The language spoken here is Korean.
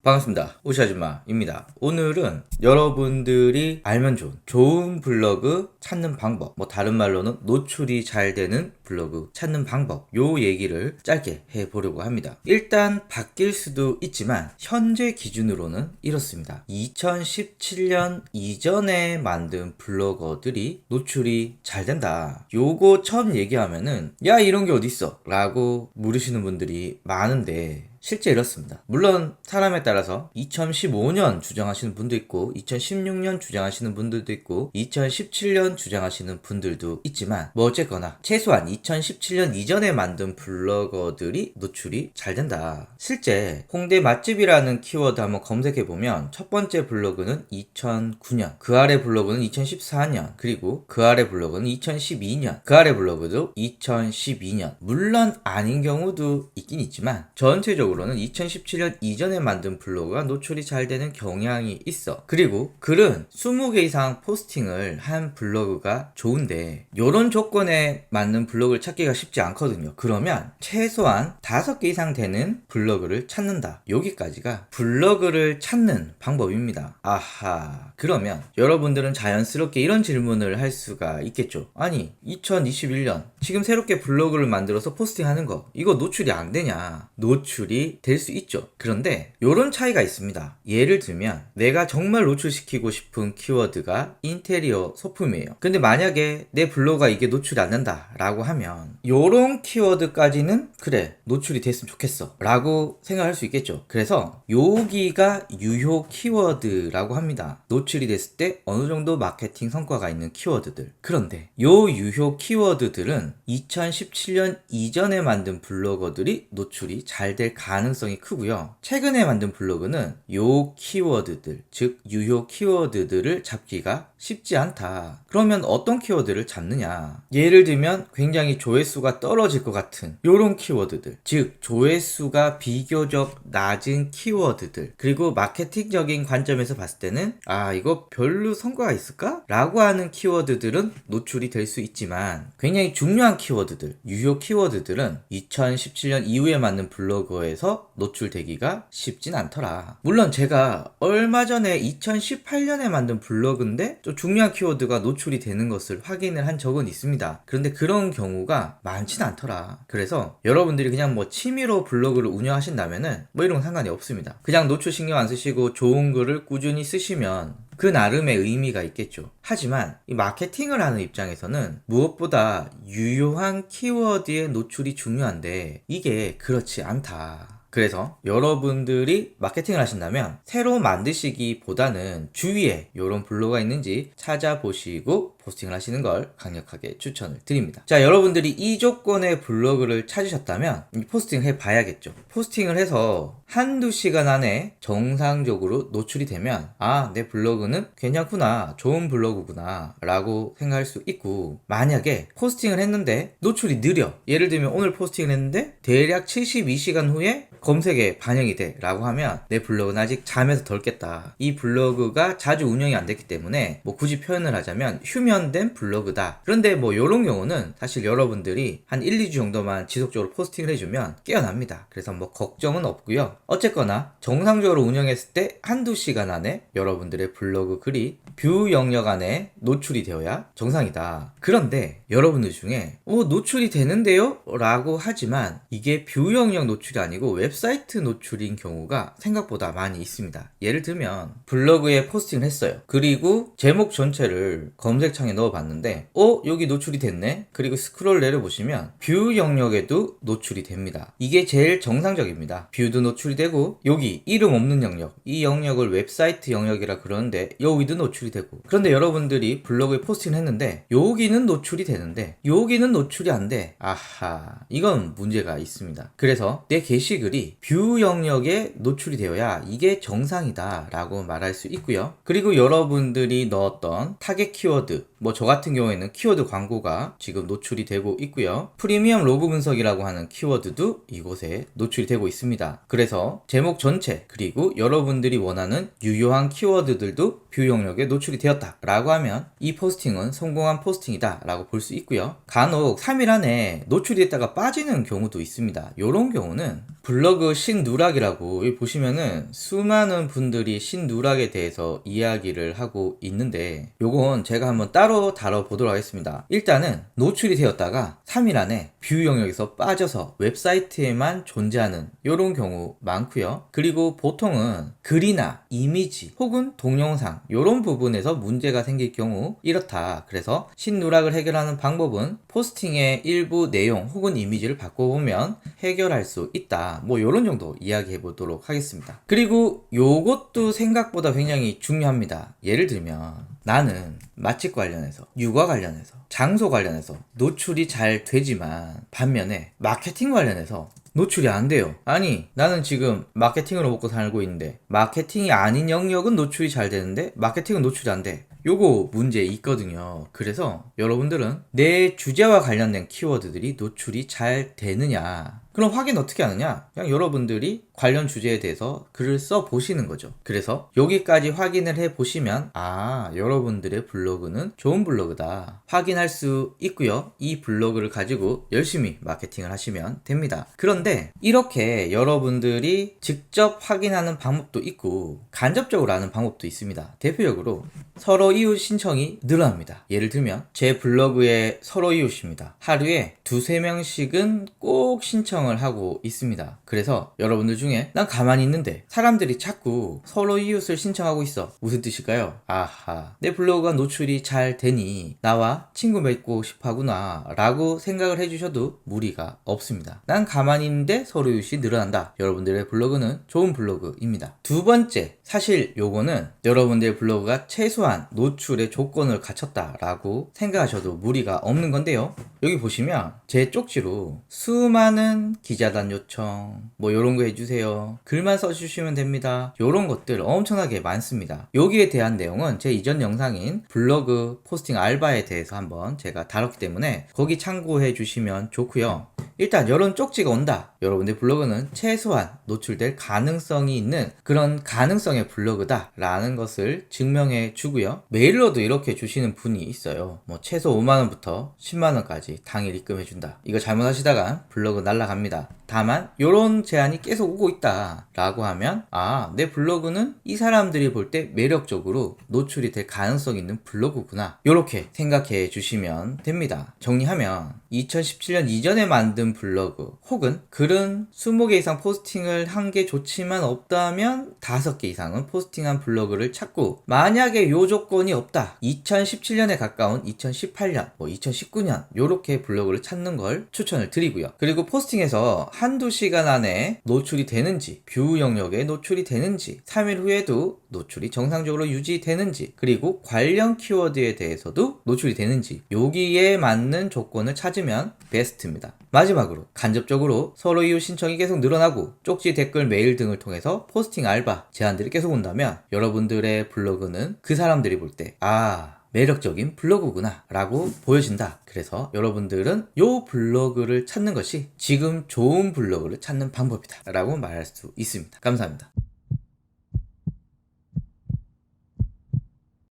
반갑습니다. 우시아줌마입니다. 오늘은 여러분들이 알면 좋은 블로그 찾는 방법, 다른 말로는 노출이 잘 되는 블로그 찾는 방법, 요 얘기를 짧게 해보려고 합니다. 일단 바뀔 수도 있지만 현재 기준으로는 이렇습니다. 2017년 이전에 만든 블로거들이 노출이 잘 된다. 요거 처음 얘기하면은 야, 이런 게 어딨어? 라고 물으시는 분들이 많은데 실제 이렇습니다. 물론 사람에 따라서 2015년 주장하시는 분도 있고 2016년 주장하시는 분들도 있고 2017년 주장하시는 분들도 있지만 어쨌거나 최소한 2017년 이전에 만든 블로거들이 노출이 잘 된다. 실제 홍대 맛집이라는 키워드 한번 검색해보면 첫 번째 블로그는 2009년, 그 아래 블로그는 2014년, 그리고 그 아래 블로그는 2012년, 그 아래 블로그도 2012년. 물론 아닌 경우도 있긴 있지만 전체적으로는 2017년 이전에 만든 블로그가 노출이 잘 되는 경향이 있어. 그리고 글은 20개 이상 포스팅을 한 블로그가 좋은데 이런 조건에 맞는 블로그를 찾기가 쉽지 않거든요. 그러면 최소한 5개 이상 되는 블로그를 찾는다. 여기까지가 블로그를 찾는 방법입니다. 아하, 그러면 여러분들은 자연스럽게 이런 질문을 할 수가 있겠죠. 아니 2021년 지금 새롭게 블로그를 만들어서 포스팅하는 거 이거 노출이 안 되냐? 노출이 될 수 있죠. 그런데 이런 차이가 있습니다. 예를 들면 내가 정말 노출시키고 싶은 키워드가 인테리어 소품이에요. 근데 만약에 내 블로그가 이게 노출이 안 된다 라고 하면 이런 키워드까지는 그래 노출이 됐으면 좋겠어 라고 생각할 수 있겠죠. 그래서 여기가 유효 키워드라고 합니다. 노출이 됐을 때 어느 정도 마케팅 성과가 있는 키워드들. 그런데 요 유효 키워드들은 2017년 이전에 만든 블로거들이 노출이 잘 될 가능성이 크고요. 최근에 만든 블로그는 요 키워드들, 즉 유효 키워드들을 잡기가 쉽지 않다. 그러면 어떤 키워드를 잡느냐? 예를 들면 굉장히 조회수가 떨어질 것 같은 요런 키워드들, 즉 조회수가 비교적 낮은 키워드들, 그리고 마케팅적인 관점에서 봤을 때는 아 이거 별로 성과가 있을까? 라고 하는 키워드들은 노출이 될 수 있지만 굉장히 중요한 키워드들, 유효 키워드들은 2017년 이후에 만든 블로그에서 노출되기가 쉽진 않더라. 물론 제가 얼마 전에 2018년에 만든 블로그인데 좀 중요한 키워드가 노출이 되는 것을 확인을 한 적은 있습니다. 그런데 그런 경우가 많진 않더라. 그래서 여러분들이 그냥 취미로 블로그를 운영하신다면은 이런 건 상관이 없습니다. 그냥 노출 신경 안 쓰시고 좋은 글을 꾸준히 쓰시면 그 나름의 의미가 있겠죠. 하지만 이 마케팅을 하는 입장에서는 무엇보다 유효한 키워드의 노출이 중요한데 이게 그렇지 않다. 그래서 여러분들이 마케팅을 하신다면 새로 만드시기보다는 주위에 이런 블로그가 있는지 찾아보시고 포스팅을 하시는 걸 강력하게 추천을 드립니다. 자, 여러분들이 이 조건의 블로그를 찾으셨다면 포스팅을 해봐야겠죠. 포스팅을 해서 한두 시간 안에 정상적으로 노출이 되면 아, 내 블로그는 괜찮구나, 좋은 블로그구나 라고 생각할 수 있고, 만약에 포스팅을 했는데 노출이 느려, 예를 들면 오늘 포스팅을 했는데 대략 72시간 후에 검색에 반영이 돼 라고 하면 내 블로그는 아직 잠에서 덜 깼다. 이 블로그가 자주 운영이 안 됐기 때문에 굳이 표현을 하자면 휴면된 블로그다. 그런데 이런 경우는 사실 여러분들이 한 1, 2주 정도만 지속적으로 포스팅을 해주면 깨어납니다. 그래서 걱정은 없고요. 어쨌거나 정상적으로 운영했을 때 한두 시간 안에 여러분들의 블로그 글이 뷰 영역 안에 노출이 되어야 정상이다. 그런데 여러분들 중에 노출이 되는데요? 라고 하지만 이게 뷰 영역 노출이 아니고 웹사이트 노출인 경우가 생각보다 많이 있습니다. 예를 들면 블로그에 포스팅을 했어요. 그리고 제목 전체를 검색창에 넣어봤는데 여기 노출이 됐네? 그리고 스크롤 내려보시면 뷰 영역에도 노출이 됩니다. 이게 제일 정상적입니다. 뷰도 노출이 되고 여기 이름 없는 영역, 이 영역을 웹사이트 영역이라 그러는데 여기도 노출이 되고, 그런데 여러분들이 블로그에 포스팅을 했는데 여기는 노출이 되는데 여기는 노출이 안 돼. 아하, 이건 문제가 있습니다. 그래서 내 게시글이 뷰 영역에 노출이 되어야 이게 정상이다 라고 말할 수 있고요. 그리고 여러분들이 넣었던 타겟 키워드, 저 같은 경우에는 키워드 광고가 지금 노출이 되고 있고요. 프리미엄 로그 분석이라고 하는 키워드도 이곳에 노출이 되고 있습니다. 그래서 제목 전체, 그리고 여러분들이 원하는 유효한 키워드들도 뷰 영역에 노출이 되었다 라고 하면 이 포스팅은 성공한 포스팅이다 라고 볼 수 있고요. 간혹 3일 안에 노출이 됐다가 빠지는 경우도 있습니다. 이런 경우는 블로그 신누락이라고 여기 보시면은 수많은 분들이 신누락에 대해서 이야기를 하고 있는데 요건 제가 한번 따로 다뤄보도록 하겠습니다. 일단은 노출이 되었다가 3일 안에 뷰 영역에서 빠져서 웹사이트에만 존재하는 요런 경우 많고요. 그리고 보통은 글이나 이미지 혹은 동영상 요런 부분에서 문제가 생길 경우 이렇다. 그래서 신누락을 해결하는 방법은 포스팅의 일부 내용 혹은 이미지를 바꿔보면 해결할 수 있다. 뭐 요런 정도 이야기해 보도록 하겠습니다. 그리고 요것도 생각보다 굉장히 중요합니다. 예를 들면 나는 맛집 관련해서, 육아 관련해서, 장소 관련해서 노출이 잘 되지만 반면에 마케팅 관련해서 노출이 안 돼요. 아니 나는 지금 마케팅으로 먹고 살고 있는데 마케팅이 아닌 영역은 노출이 잘 되는데 마케팅은 노출이 안 돼. 요거 문제 있거든요. 그래서 여러분들은 내 주제와 관련된 키워드들이 노출이 잘 되느냐, 그럼 확인 어떻게 하느냐? 그냥 여러분들이 관련 주제에 대해서 글을 써 보시는 거죠. 그래서 여기까지 확인을 해 보시면 여러분들의 블로그는 좋은 블로그다 확인할 수 있고요. 이 블로그를 가지고 열심히 마케팅을 하시면 됩니다. 그런데 이렇게 여러분들이 직접 확인하는 방법도 있고 간접적으로 하는 방법도 있습니다. 대표적으로 서로 이웃 신청이 늘어납니다. 예를 들면 제 블로그에 서로 이웃입니다. 하루에 2-3명씩은 꼭 신청을 하고 있습니다. 그래서 여러분들 중에 난 가만히 있는데 사람들이 자꾸 서로 이웃을 신청하고 있어. 무슨 뜻일까요? 아하, 내 블로그가 노출이 잘 되니 나와 친구 맺고 싶어 하구나 라고 생각을 해주셔도 무리가 없습니다. 난 가만히 있는데 서로 이웃이 늘어난다. 여러분들의 블로그는 좋은 블로그입니다. 두 번째, 사실 요거는 여러분들의 블로그가 최소한 노출의 조건을 갖췄다 라고 생각하셔도 무리가 없는 건데요. 여기 보시면 제 쪽지로 수많은 기자단 요청 뭐 요런 거 해주세요, 글만 써주시면 됩니다, 요런 것들 엄청나게 많습니다. 여기에 대한 내용은 제 이전 영상인 블로그 포스팅 알바에 대해서 한번 제가 다뤘기 때문에 거기 참고해 주시면 좋고요. 일단 이런 쪽지가 온다. 여러분들 블로그는 최소한 노출될 가능성이 있는 그런 가능성의 블로그다 라는 것을 증명해 주고요. 메일로도 이렇게 주시는 분이 있어요. 뭐 최소 5만원부터 10만원까지 당일 입금해 준다. 이거 잘못하시다가 블로그 날라갑니다. 다만 이런 제안이 계속 오고 있다 라고 하면 내 블로그는 이 사람들이 볼 때 매력적으로 노출이 될 가능성이 있는 블로그구나, 이렇게 생각해 주시면 됩니다. 정리하면 2017년 이전에 만든 블로그 혹은 글은 20개 이상 포스팅을 한 게 좋지만 없다면 5개 이상은 포스팅한 블로그를 찾고, 만약에 요 조건이 없다, 2017년에 가까운 2018년, 2019년 요렇게 블로그를 찾는 걸 추천을 드리고요. 그리고 포스팅에서 한두 시간 안에 노출이 되는지, 뷰 영역에 노출이 되는지, 3일 후에도 노출이 정상적으로 유지되는지, 그리고 관련 키워드에 대해서도 노출이 되는지, 여기에 맞는 조건을 찾으면 베스트입니다. 마지막으로 간접적으로 서로 이웃 신청이 계속 늘어나고 쪽지, 댓글, 메일 등을 통해서 포스팅 알바 제안들이 계속 온다면 여러분들의 블로그는 그 사람들이 볼 때 매력적인 블로그구나 라고 보여진다. 그래서 여러분들은 요 블로그를 찾는 것이 지금 좋은 블로그를 찾는 방법이다 라고 말할 수 있습니다. 감사합니다.